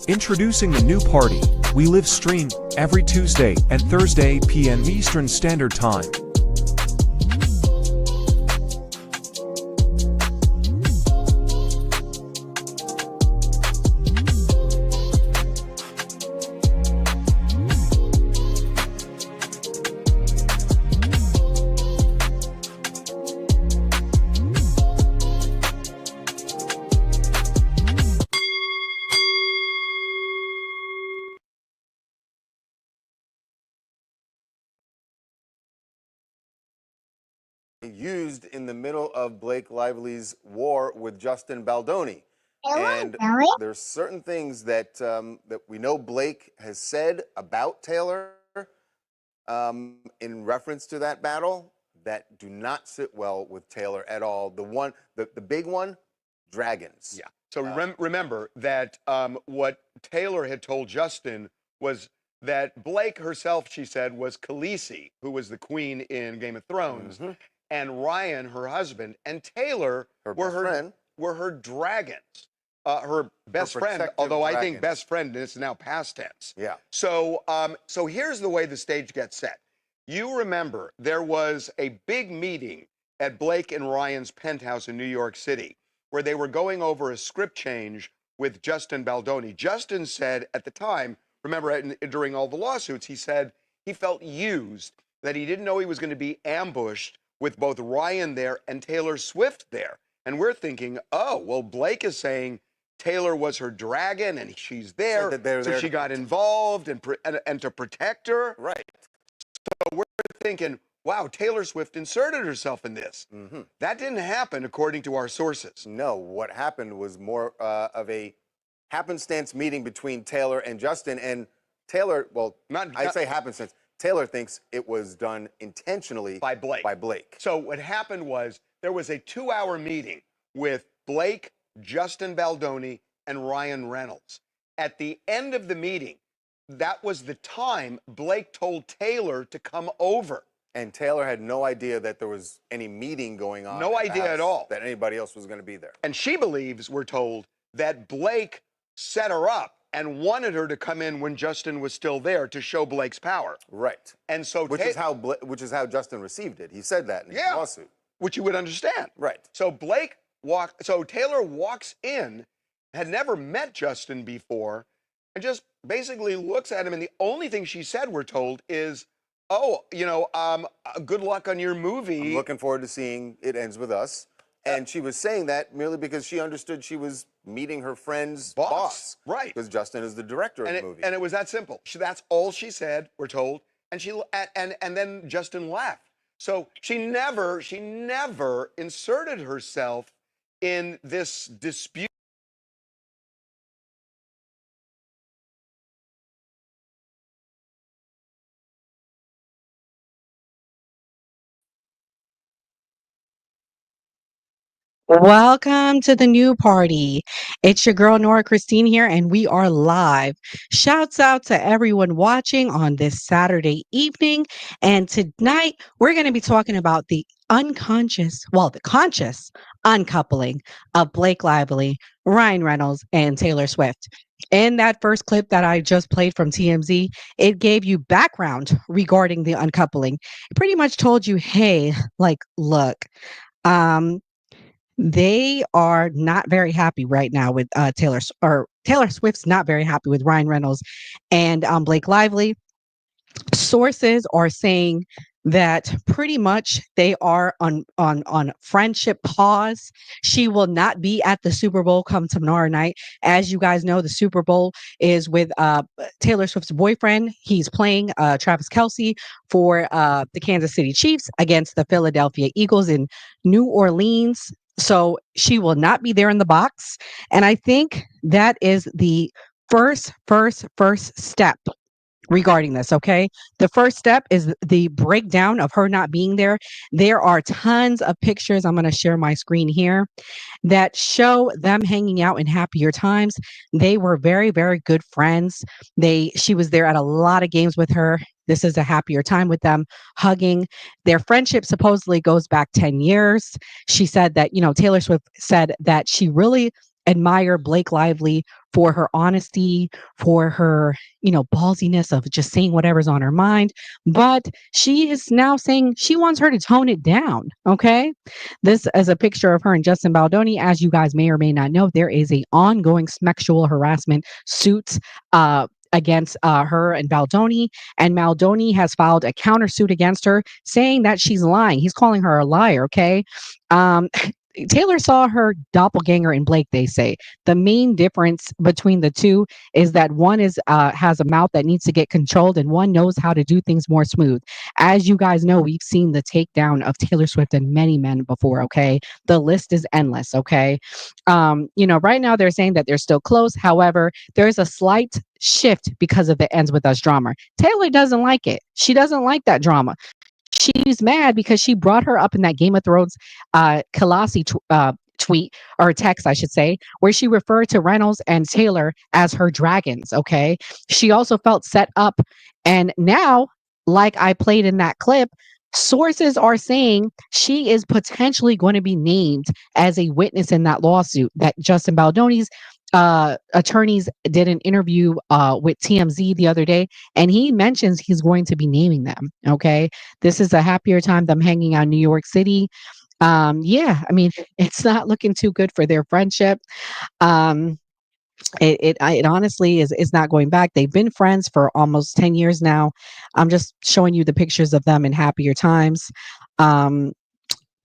Introducing the new party. We live stream every Tuesday and Thursday p.m. Eastern Standard Time. Used in the middle of Blake Lively's war with Justin Baldoni. And there's certain things that that we know Blake has said about Taylor in reference to that battle that do not sit well with Taylor at all. The big one, dragons. Yeah. So remember that what Taylor had told Justin was that Blake herself, she said, was Khaleesi, who was the queen in Game of Thrones. Mm-hmm. And Ryan, her husband, and Taylor were her dragons, her best friend. Although I think best friend is now past tense. Yeah. So, so here's the way the stage gets set. You remember there was a big meeting at Blake and Ryan's penthouse in New York City where they were going over a script change with Justin Baldoni. Justin said at the time, remember during all the lawsuits, he said he felt used, that he didn't know he was going to be ambushed with both Ryan there and Taylor Swift there. And we're thinking, oh, well, Blake is saying Taylor was her dragon and she's there, so she got involved and to protect her. Right. So we're thinking, wow, Taylor Swift inserted herself in this. Mm-hmm. That didn't happen according to our sources. No, what happened was more of a happenstance meeting between Taylor and Justin. And Taylor, well, I'd say happenstance. Taylor thinks it was done intentionally by Blake. So what happened was there was a 2-hour meeting with Blake, Justin Baldoni, and Ryan Reynolds. At the end of the meeting, that was the time Blake told Taylor to come over. And Taylor had no idea that there was any meeting going on. No idea at all. That anybody else was going to be there. And she believes, we're told, that Blake set her up and wanted her to come in when Justin was still there to show Blake's power. Right. And so which is how Justin received it. He said that in his lawsuit. Which you would understand. Right. So Taylor walks in, had never met Justin before, and just basically looks at him, and the only thing she said, we're told, is, oh, good luck on your movie. I'm looking forward to seeing It Ends With Us. And she was saying that merely because she understood she was meeting her friend's boss. Right. Because Justin is the director of the movie. And it was that simple. That's all she said, we're told. And then Justin laughed. So she never inserted herself in this dispute. Welcome to the new party. It's your girl, Nora Christine here, and we are live. Shouts out to everyone watching on this Saturday evening. And tonight, we're going to be talking about the conscious uncoupling of Blake Lively, Ryan Reynolds, and Taylor Swift. In that first clip that I just played from TMZ, it gave you background regarding the uncoupling. It pretty much told you, hey, look, they are not very happy right now with Taylor Swift's not very happy with Ryan Reynolds and Blake Lively. Sources are saying that pretty much they are on friendship pause. She will not be at the Super Bowl come tomorrow night. As you guys know, the Super Bowl is with Taylor Swift's boyfriend. He's playing Travis Kelce for the Kansas City Chiefs against the Philadelphia Eagles in New Orleans. So she will not be there in the box. And I think that is the first step regarding this, okay? The first step is the breakdown of her not being there. There are tons of pictures. I'm going to share my screen here that show them hanging out in happier times. They were very, very good friends. She was there at a lot of games with her. This is a happier time with them, hugging. Their friendship supposedly goes back 10 years. She said that, Taylor Swift said that she really admired Blake Lively for her honesty, for her, ballsiness of just saying whatever's on her mind. But she is now saying she wants her to tone it down. Okay. This is a picture of her and Justin Baldoni. As you guys may or may not know, there is a ongoing sexual harassment suit against her and Baldoni. And Baldoni has filed a countersuit against her, saying that she's lying. He's calling her a liar. Okay. Um, Taylor saw her doppelganger in Blake, they say. The main difference between the two is that one is has a mouth that needs to get controlled and one knows how to do things more smooth. As you guys know, we've seen the takedown of Taylor Swift and many men before, okay? The list is endless, okay? Right now they're saying that they're still close. However, there's a slight shift because of the ends with us drama. Taylor doesn't like it. She doesn't like that drama. She's mad because she brought her up in that Game of Thrones Kalasi tweet or text, I should say, where she referred to Reynolds and Taylor as her dragons. Okay. She also felt set up. And now, like I played in that clip, sources are saying she is potentially going to be named as a witness in that lawsuit that Justin Baldoni's attorneys did an interview with TMZ the other day, and he mentions he's going to be naming them. Okay. This is a happier time them hanging out in New York City. Yeah, I mean, it's not looking too good for their friendship. Um, it honestly is not going back. They've been friends for almost 10 years now. I'm just showing you the pictures of them in happier times. Um,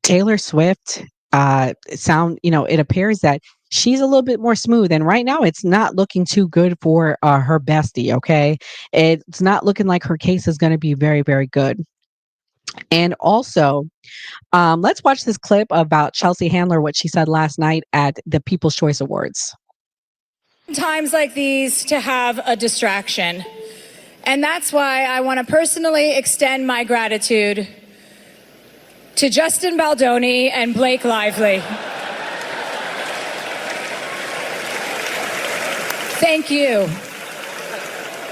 Taylor Swift, it appears that she's a little bit more smooth. And right now, it's not looking too good for her bestie. Okay. It's not looking like her case is going to be very, very good. And also, let's watch this clip about Chelsea Handler, what she said last night at the People's Choice Awards. Times like these to have a distraction. And that's why I want to personally extend my gratitude to Justin Baldoni and Blake Lively. Thank you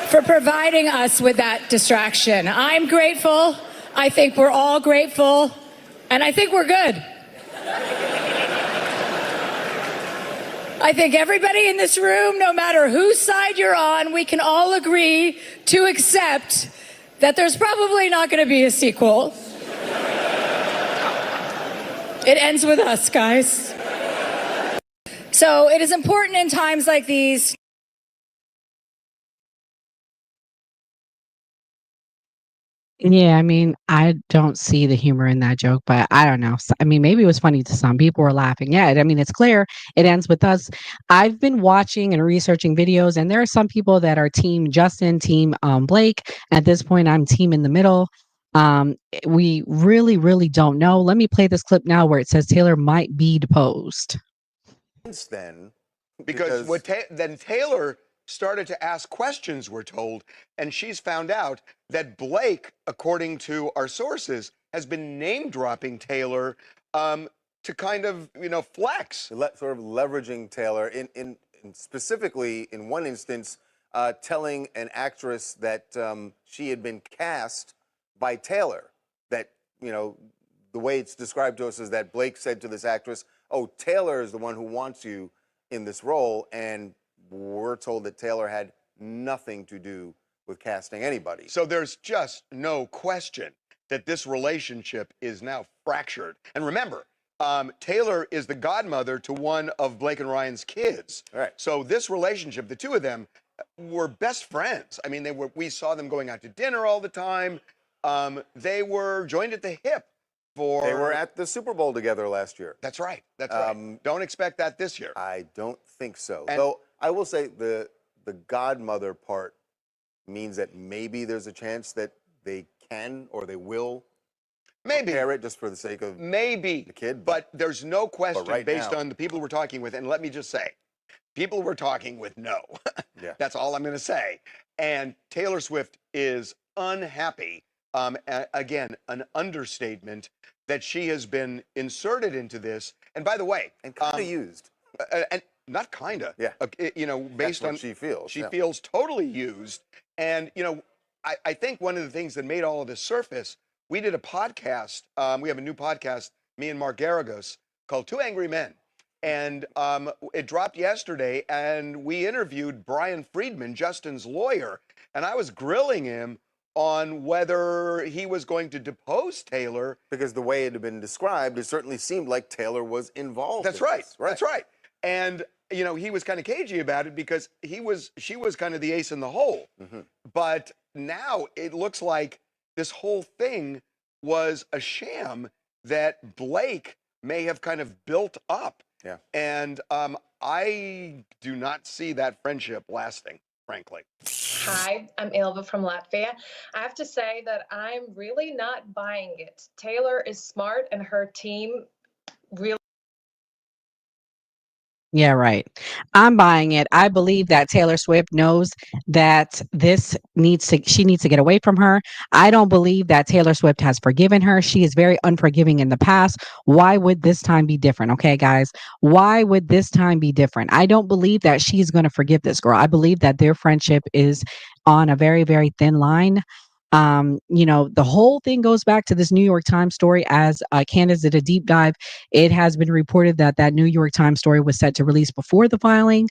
for providing us with that distraction. I'm grateful. I think we're all grateful. And I think we're good. I think everybody in this room, no matter whose side you're on, we can all agree to accept that there's probably not going to be a sequel. It ends with us, guys. So it is important in times like these. Yeah, I mean, I don't see the humor in that joke, but I don't know. I mean, maybe it was funny to some people were laughing. Yeah, I mean, it's clear it ends with us. I've been watching and researching videos, and there are some people that are team Justin, team Blake. At this point, I'm team in the middle. We really, really don't know. Let me play this clip now where it says Taylor might be deposed. Since then, Because then Taylor started to ask questions, we're told, and she's found out that Blake, according to our sources, has been name dropping Taylor to kind of, flex. sort of leveraging Taylor in specifically in one instance, telling an actress that she had been cast by Taylor. That, the way it's described to us is that Blake said to this actress, "Oh, Taylor is the one who wants you in this role," and we're told that Taylor had nothing to do with casting anybody. So there's just no question that this relationship is now fractured. And remember, Taylor is the godmother to one of Blake and Ryan's kids. All right. So this relationship, the two of them were best friends. I mean, we saw them going out to dinner all the time. They were joined at the hip for... They were at the Super Bowl together last year. That's right. That's right. Don't expect that this year. I don't think so. And- Though I will say the godmother part means that maybe there's a chance that they can or they will prepare it just for the sake of the kid. But there's no question right based now- on the people we're talking with, and let me just say, people we're talking with know. Yeah. That's all I'm going to say. And Taylor Swift is unhappy. Again, an understatement that she has been inserted into this. And by the way, and kind of used. And not kinda. Yeah. Based what on she feels. She Yeah. feels totally used. And I think one of the things that made all of this surface, we did a podcast. We have a new podcast, me and Mark Garagos, called Two Angry Men. And it dropped yesterday, and we interviewed Brian Friedman, Justin's lawyer, and I was grilling him on whether he was going to depose Taylor. Because the way it had been described, it certainly seemed like Taylor was involved. That's in right. this. Right. That's right. And he was kind of cagey about it because she was kind of the ace in the hole. Mm-hmm. But now it looks like this whole thing was a sham that Blake may have kind of built up. Yeah. And I do not see that friendship lasting, frankly. Hi, I'm Ilva from Latvia. I have to say that I'm really not buying it. Taylor is smart and her team really. Yeah, right. I'm buying it. I believe that Taylor Swift knows that she needs to get away from her. I don't believe that Taylor Swift has forgiven her. She is very unforgiving in the past. Why would this time be different? Okay, guys. Why would this time be different? I don't believe that she's going to forgive this girl. I believe that their friendship is on a very, very thin line. The whole thing goes back to this New York Times story. As Candace did a deep dive, it has been reported that that New York Times story was set to release before the filing.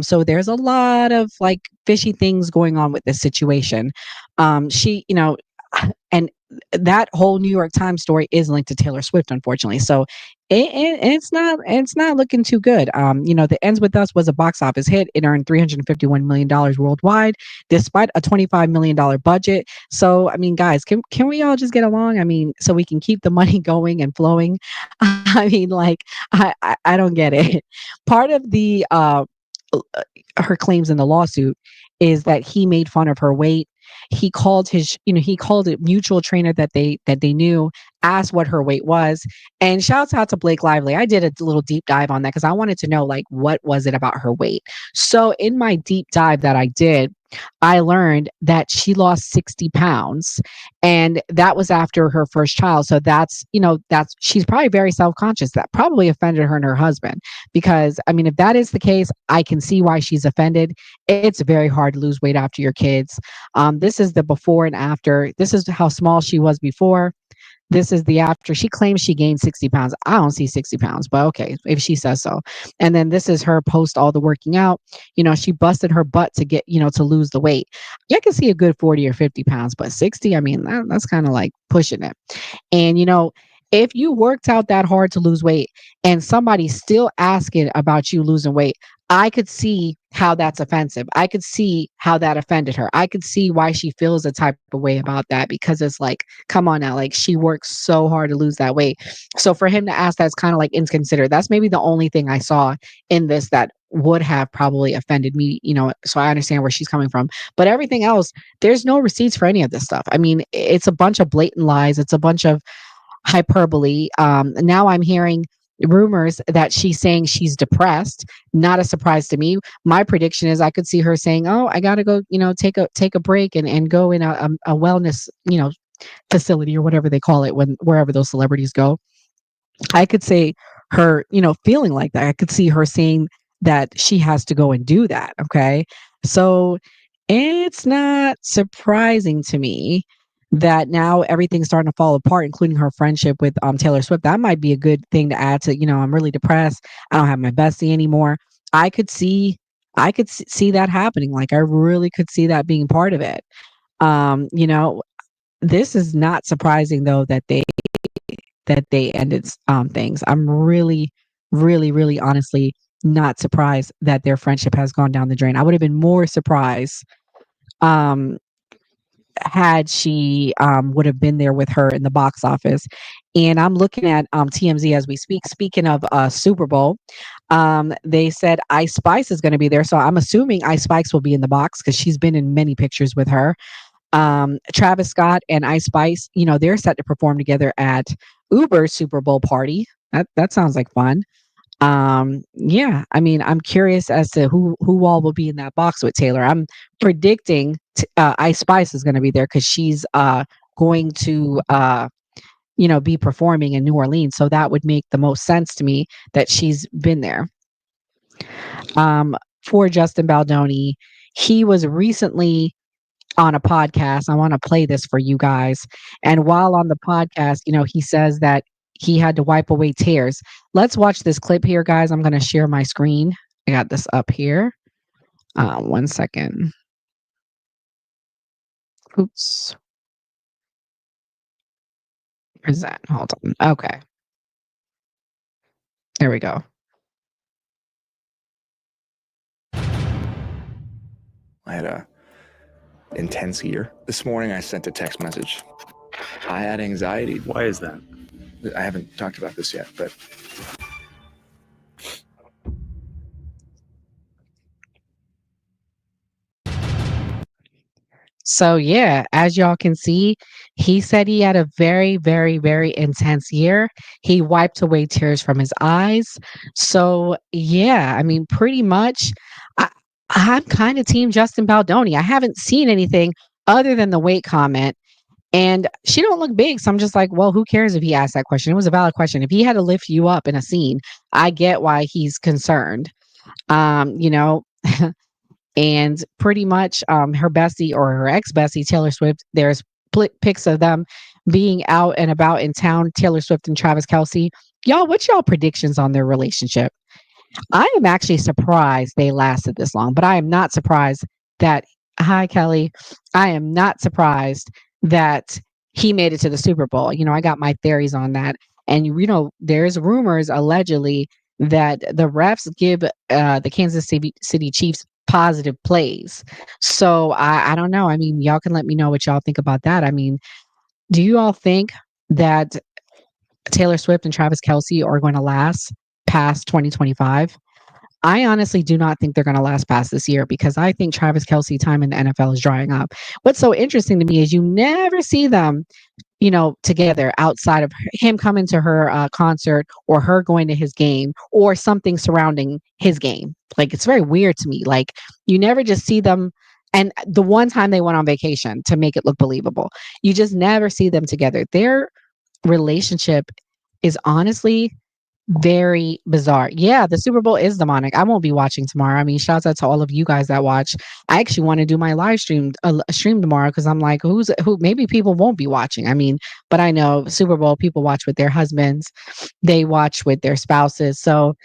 So there's a lot of like fishy things going on with this situation. And that whole New York Times story is linked to Taylor Swift, unfortunately. So it's not looking too good. The Ends With Us was a box office hit. It earned $351 million worldwide, despite a $25 million budget. So, I mean, guys, can we all just get along? I mean, so we can keep the money going and flowing. I mean, like, I don't get it. Part of the her claims in the lawsuit is that he made fun of her weight. He called a mutual trainer that they knew, asked what her weight was. And shouts out to Blake Lively. I did a little deep dive on that because I wanted to know, like, what was it about her weight. So in my deep dive that I did, I learned that she lost 60 pounds, and that was after her first child. So that's she's probably very self-conscious. That probably offended her and her husband, because I mean, if that is the case, I can see why she's offended. It's very hard to lose weight after your kids. This is the before and after. This is how small she was before. This is the after. She claims she gained 60 pounds. I don't see 60 pounds, but okay, if she says so. And then this is her post all the working out. She busted her butt to get, to lose the weight. I can see a good 40 or 50 pounds, but 60, I mean, that's kind of like pushing it. And, if you worked out that hard to lose weight and somebody's still asking about you losing weight, I could see how that's offensive. I could see how that offended her. I could see why she feels a type of way about that, because it's like, come on now, like, she works so hard to lose that weight. So for him to ask, that's kind of like inconsiderate. That's maybe the only thing I saw in this that would have probably offended me, so I understand where she's coming from. But everything else, there's no receipts for any of this stuff. I mean, it's a bunch of blatant lies. It's a bunch of hyperbole. Now I'm hearing rumors that she's saying she's depressed. Not a surprise to me. My prediction is I could see her saying, "Oh, I got to go, take a break and go in a wellness, facility or whatever they call it wherever those celebrities go." I could say her, feeling like that. I could see her saying that she has to go and do that. Okay, so it's not surprising to me that now everything's starting to fall apart, including her friendship with Taylor Swift. That might be a good thing to add to, I'm really depressed. I don't have my bestie anymore. I could see that happening. Like, I really could see that being part of it. Um, you know, this is not surprising though that they ended things. I'm really, really, really honestly not surprised that their friendship has gone down the drain. I would have been more surprised um had she would have been there with her in the box office. And I'm looking at TMZ as we speak. Speaking of Super Bowl, they said Ice Spice is going to be there. So I'm assuming Ice Spice will be in the box because she's been in many pictures with her. Travis Scott and Ice Spice, they're set to perform together at Uber's Super Bowl party. That sounds like fun. Yeah, I mean, I'm curious as to who all will be in that box with Taylor. I'm predicting Ice Spice is going to be there because she's going to be performing in New Orleans, so that would make the most sense to me that she's been there. For Justin Baldoni, he was recently on a podcast. I want to play this for you guys. And while on the podcast, he says that he had to wipe away tears. Let's watch this clip here, guys. I'm going to share my screen. I got this up here. 1 second. Oops. Where's that? Hold on. Okay. There we go. I had a intense year. This morning I sent a text message. I had anxiety. Why is that? I haven't talked about this yet, but So yeah, as y'all can see, he said he had a very, very, very intense year. He wiped away tears from his eyes. So yeah, I mean, pretty much, I, I'm kind of team Justin Baldoni. I haven't seen anything other than the weight comment, and she don't look big. So I'm just like, well, who cares if he asked that question? It was a valid question. If he had to lift you up in a scene, I get why he's concerned. You know. And pretty much her bestie or her ex-bestie Taylor Swift, there's pics of them being out and about in town. Taylor Swift and Travis Kelce. Y'all, what's y'all predictions on their relationship? I am actually surprised they lasted this long, but I am not surprised that, hi Kelly, I am not surprised that he made it to the Super Bowl. You know, I got my theories on that. And, you know, there's rumors allegedly that the refs give the Kansas City Chiefs positive plays. So I don't know. I mean, y'all can let me know what y'all think about that. I mean, do you all think that Taylor Swift and Travis Kelce are going to last past 2025? I honestly do not think they're going to last past this year because I think Travis Kelce time in the NFL is drying up. What's so interesting to me is you never see them, you know, together outside of him coming to her concert or her going to his game or something surrounding his game. Like, it's very weird to me. Like, you never just see them. And the one time they went on vacation to make it look believable, you just never see them together. Their relationship is honestly very bizarre. Yeah, the Super Bowl is demonic. I won't be watching tomorrow. I mean, shouts out to all of you guys that watch. I actually want to do my live stream tomorrow because I'm like, who? Maybe people won't be watching. I mean, but I know Super Bowl people watch with their husbands, they watch with their spouses. So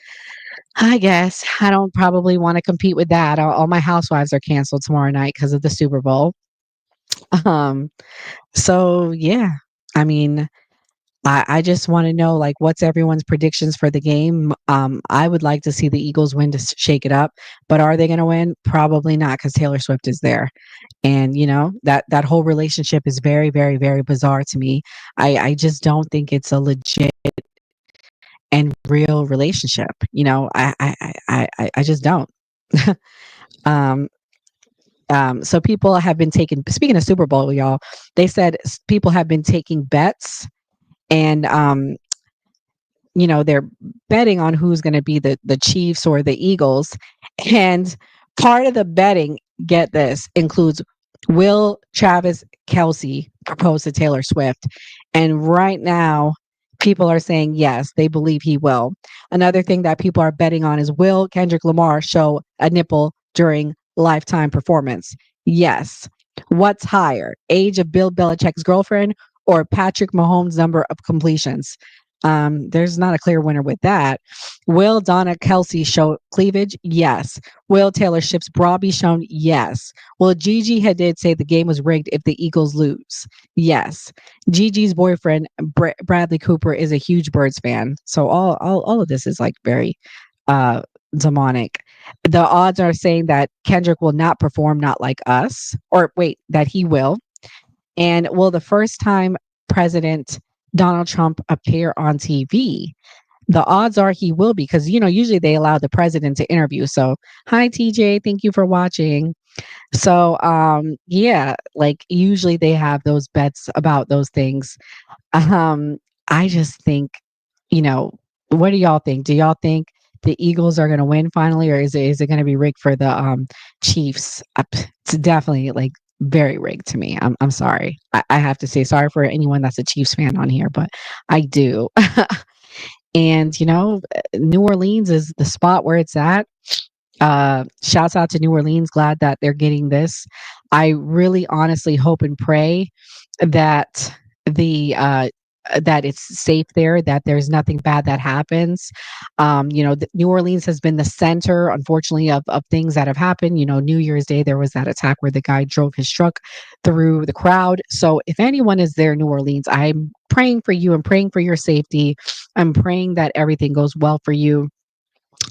I guess I don't probably want to compete with that. All my housewives are canceled tomorrow night because of the Super Bowl. Um. So yeah, I mean. I just want to know, like, what's everyone's predictions for the game? I would like to see the Eagles win to shake it up, but are they going to win? Probably not, because Taylor Swift is there, and you know that whole relationship is very, very, very bizarre to me. I just don't think it's a legit and real relationship. You know, I just don't. um, so people have been taking. Speaking of Super Bowl, y'all, they said people have been taking bets and you know, they're betting on who's going to be the Chiefs or the Eagles. And part of the betting, get this, includes, will Travis Kelce propose to Taylor Swift? And right now, people are saying yes, they believe he will. Another thing that people are betting on is, will Kendrick Lamar show a nipple during Lifetime performance? Yes. What's higher, age of Bill Belichick's girlfriend or Patrick Mahomes' number of completions? There's not a clear winner with that. Will Donna Kelsey show cleavage? Yes. Will Taylor Swift's bra be shown? Yes. Will Gigi Hadid say the game was rigged if the Eagles lose? Yes. Gigi's boyfriend, Bradley Cooper, is a huge Birds fan. So all of this is like very demonic. The odds are saying that Kendrick will not perform Not Like Us, or wait, that he will. And will the first time President Donald Trump appear on TV? The odds are he will, because, you know, usually they allow the president to interview. So, hi, TJ. Thank you for watching. So, yeah, like usually they have those bets about those things. I just think, you know, what do y'all think? Do y'all think the Eagles are going to win finally, or is it going to be rigged for the Chiefs? It's definitely like very rigged to me. I'm sorry. I have to say sorry for anyone that's a Chiefs fan on here, but I do. And you know, New Orleans is the spot where it's at. Shouts out to New Orleans. Glad that they're getting this. I really honestly hope and pray that the that it's safe there, that there's nothing bad that happens. New Orleans has been the center, unfortunately, of things that have happened. New Year's Day, there was that attack where the guy drove his truck through the crowd. So if anyone is there in New Orleans, I'm praying for you. I'm praying for your safety. I'm praying that everything goes well for you,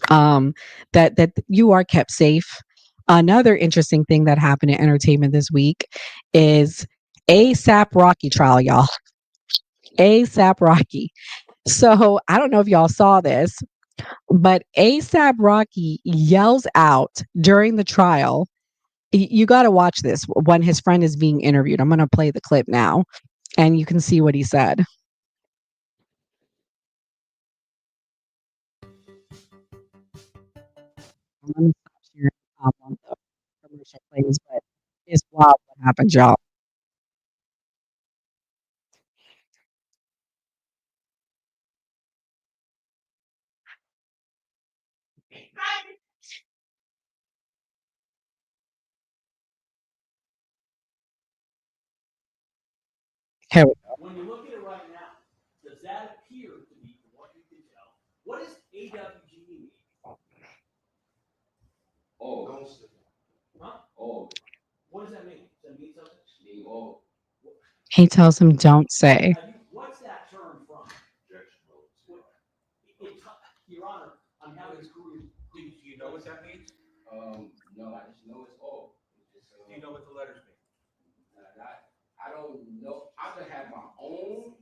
that you are kept safe. Another interesting thing that happened in entertainment this week is ASAP Rocky trial, y'all. ASAP Rocky. So I don't know if y'all saw this, but ASAP Rocky yells out during the trial. You got to watch this when his friend is being interviewed. I'm going to play the clip now and you can see what he said. Let me stop sharing on the commercial plays, but it's wild what happened, y'all. Here we go. When you look at it right now, does that appear to be, from what you can tell, what does AWGE mean? Oh, don't say that. Huh? Oh. What does that mean? Does that mean something? Mean oh. He tells him, don't say. What's that term from? Your Honor, I'm having a career. Do you know what that means? No, I just know it's oh. Do you know what the letters mean? I don't know. I could have my own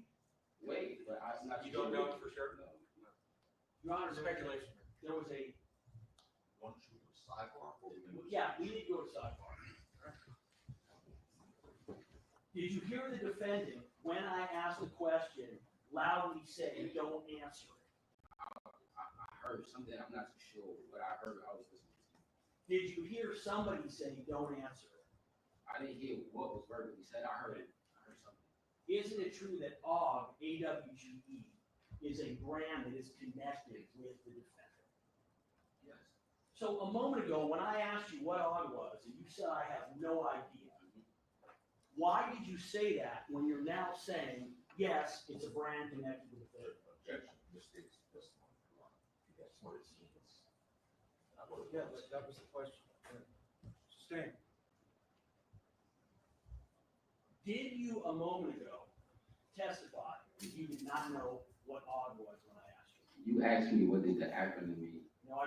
way, but I'm not. You don't know for sure? No. Your Honor, speculation. There was a. Want to go to sidebar? Yeah, we need to go to sidebar. Did you hear the defendant, when I asked the question, loudly say, don't answer it? I heard something, I'm not too sure, but I heard I was listening. Did you hear somebody say, don't answer it? I didn't hear what was verbally said, I heard it. I heard something. Isn't it true that AWG, AWGE, is a brand that is connected with the defendant? Yes. So a moment ago, when I asked you what AWG was, and you said I have no idea, why did you say that when you're now saying, yes, it's a brand connected with the third? Objection. This is testimony. That's what it seems. Yeah, that was the question. Sustain. Did you, a moment ago, testify that you did not know what AWG was when I asked you? You asked me what did the acronym mean. No,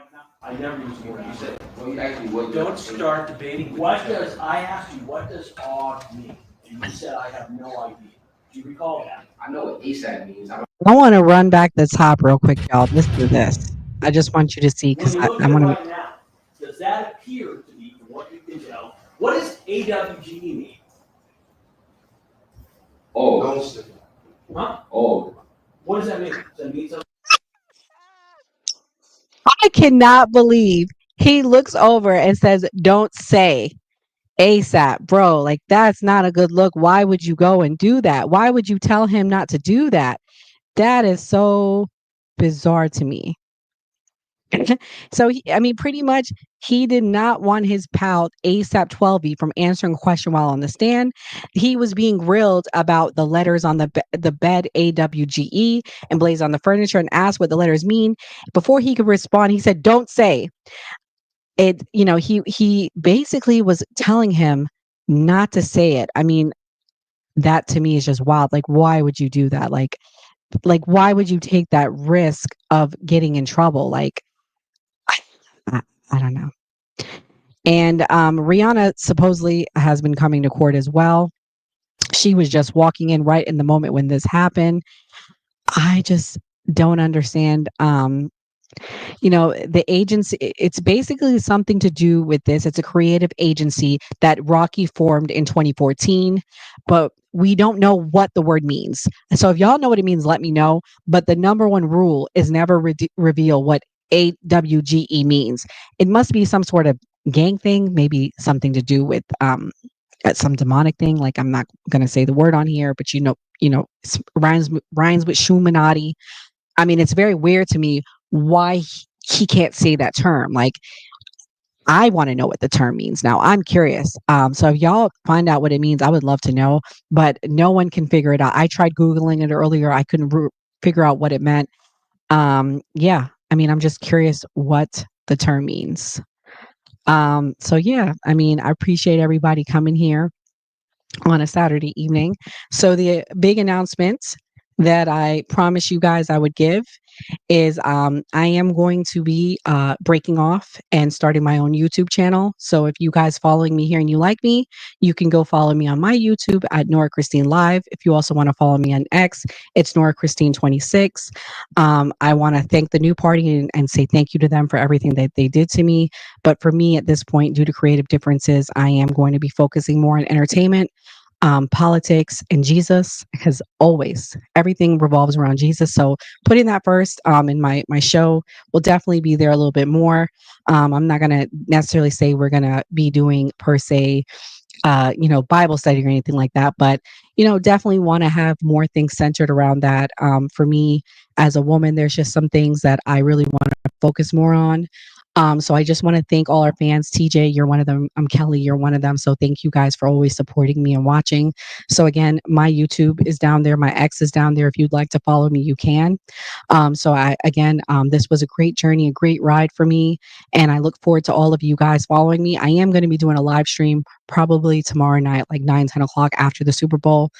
I never used the word. You said, well, you asked me what. Don't start debating. I asked you, what does AWG mean? And you said, I have no idea. Do you recall that? I know what ASAP means. I want to run back the top real quick, y'all. Listen to this. I just want you to see because I want to. Right now, does that appear to be, from what you can tell, what does AWGE mean? Oh. Don't say that. Huh? Oh. What does that mean? Does that mean something? I cannot believe he looks over and says, don't say ASAP, bro. Like, that's not a good look. Why would you go and do that? Why would you tell him not to do that? That is so bizarre to me. So, pretty much he did not want his pal ASAP 12 from answering a question while on the stand. He was being grilled about the letters on the bed, AWGE, and blazed on the furniture and asked what the letters mean. Before he could respond, he said, don't say it. He basically was telling him not to say it. That to me is just wild. Like, why would you do that? Like why would you take that risk of getting in trouble? Like, I don't know. And Rihanna supposedly has been coming to court as well. She was just walking in right in the moment when this happened. I just don't understand. The agency, it's basically something to do with this. It's a creative agency that Rocky formed in 2014, but we don't know what the word means. So if y'all know what it means, let me know. But the number one rule is never reveal what AWGE means. It must be some sort of gang thing, maybe something to do with some demonic thing. Like, I'm not gonna say the word on here, but it rhymes with Shumanati. It's very weird to me why he can't say that term. Like, I want to know what the term means now. I'm curious. So if y'all find out what it means, I would love to know. But no one can figure it out. I tried googling it earlier. I couldn't figure out what it meant. Yeah. I mean, I'm just curious what the term means. So yeah. I mean, I appreciate everybody coming here on a Saturday evening. So the big announcement that I promised you guys I would give is I am going to be breaking off and starting my own YouTube channel. So if you guys following me here and you like me, you can go follow me on my YouTube at norachristinelive. If you also want to follow me on X, it's norachristin26. I want to thank the new party and say thank you to them for everything that they did to me. But for me at this point, due to creative differences, I am going to be focusing more on entertainment, politics, and Jesus, because always everything revolves around Jesus. So putting that first in my show will definitely be there a little bit more. I'm not going to necessarily say we're going to be doing per se Bible study or anything like that, but definitely want to have more things centered around that. For me as a woman, there's just some things that I really want to focus more on. So I just want to thank all our fans. TJ, you're one of them. Kelly, you're one of them. So thank you guys for always supporting me and watching. So again, my YouTube is down there. My X is down there. If you'd like to follow me, you can. This was a great journey, a great ride for me. And I look forward to all of you guys following me. I am going to be doing a live stream probably tomorrow night, like 9-10 o'clock after the Super Bowl.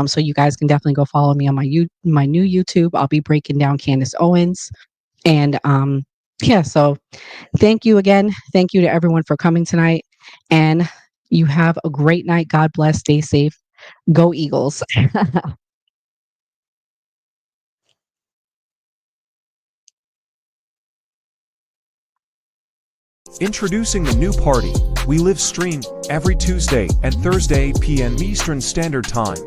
So you guys can definitely go follow me on my new YouTube. I'll be breaking down Candace Owens. And so thank you again. Thank you to everyone for coming tonight. And you have a great night. God bless. Stay safe. Go Eagles. Introducing the new party. We live stream every Tuesday and Thursday p.m. Eastern Standard Time.